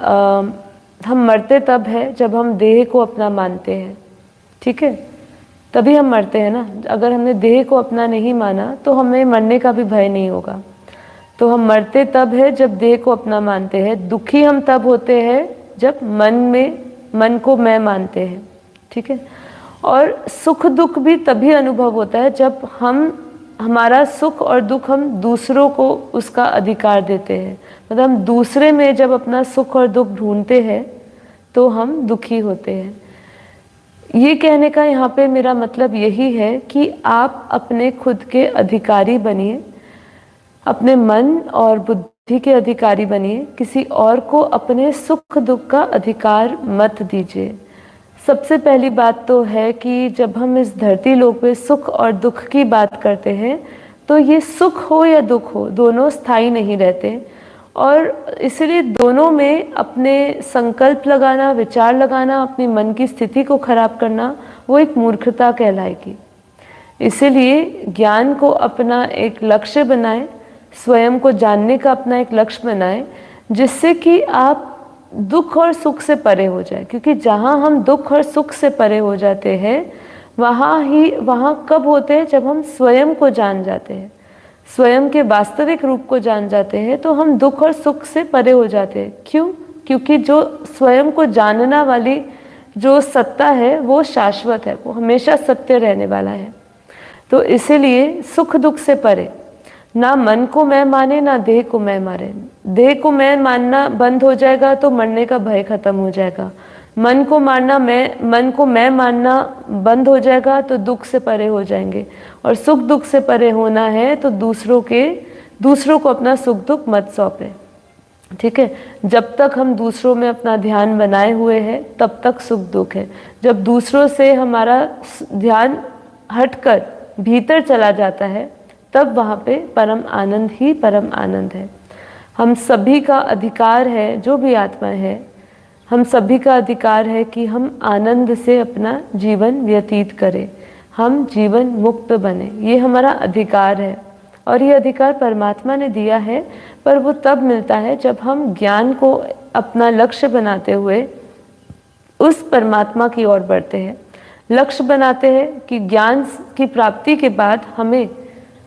हम मरते तब है जब हम देह को अपना मानते हैं, ठीक है, तभी हम मरते हैं ना। अगर हमने देह को अपना नहीं माना तो हमें मरने का भी भय नहीं होगा। तो हम मरते तब है जब देह को अपना मानते हैं। दुखी हम तब होते हैं जब मन को मैं मानते हैं, ठीक है। और सुख दुख भी तभी अनुभव होता है जब हमारा सुख और दुख हम दूसरों को उसका अधिकार देते हैं। मतलब हम दूसरे में जब अपना सुख और दुख ढूंढते हैं तो हम दुखी होते हैं। ये कहने का यहाँ पे मेरा मतलब यही है कि आप अपने खुद के अधिकारी बनिए, अपने मन और बुद्धि के अधिकारी बनिए। किसी और को अपने सुख दुख का अधिकार मत दीजिए। सबसे पहली बात तो है कि जब हम इस धरती लोक पे सुख और दुख की बात करते हैं तो ये सुख हो या दुख हो, दोनों स्थायी नहीं रहते। और इसलिए दोनों में अपने संकल्प लगाना, विचार लगाना, अपनी मन की स्थिति को खराब करना, वो एक मूर्खता कहलाएगी। इसीलिए ज्ञान को अपना एक लक्ष्य बनाएं, स्वयं को जानने का अपना एक लक्ष्य बनाएं, जिससे कि आप दुख और सुख से परे हो जाए। क्योंकि जहाँ हम दुख और सुख से परे हो जाते हैं वहाँ कब होते हैं? जब हम स्वयं को जान जाते हैं, स्वयं के वास्तविक रूप को जान जाते हैं, तो हम दुख और सुख से परे हो जाते हैं। क्यों? क्योंकि जो स्वयं को जानना वाली जो सत्ता है वो शाश्वत है, वो हमेशा सत्य रहने वाला है। तो इसीलिए सुख दुख से परे, ना मन को मैं माने ना देह को मैं माने। देह को मैं मानना बंद हो जाएगा तो मरने का भय खत्म हो जाएगा। मन को मैं मानना बंद हो जाएगा तो दुख से परे हो जाएंगे। और सुख दुख से परे होना है तो दूसरों को अपना सुख दुख मत सौंपे, ठीक है। जब तक हम दूसरों में अपना ध्यान बनाए हुए हैं तब तक सुख दुख है। जब दूसरों से हमारा ध्यान हटकर भीतर चला जाता है तब वहाँ पे परम आनंद ही परम आनंद है। हम सभी का अधिकार है, जो भी आत्मा है, हम सभी का अधिकार है कि हम आनंद से अपना जीवन व्यतीत करें, हम जीवन मुक्त बने। ये हमारा अधिकार है और ये अधिकार परमात्मा ने दिया है। पर वो तब मिलता है जब हम ज्ञान को अपना लक्ष्य बनाते हुए उस परमात्मा की ओर बढ़ते हैं। लक्ष्य बनाते हैं कि ज्ञान की प्राप्ति के बाद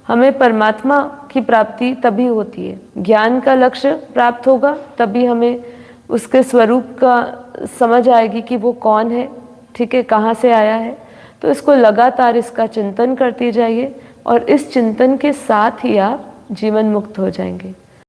हमें परमात्मा की प्राप्ति तभी होती है। ज्ञान का लक्ष्य प्राप्त होगा तभी हमें उसके स्वरूप का समझ आएगी कि वो कौन है, ठीक है, कहाँ से आया है। तो इसको लगातार इसका चिंतन करते जाइए और इस चिंतन के साथ ही आप जीवन मुक्त हो जाएंगे।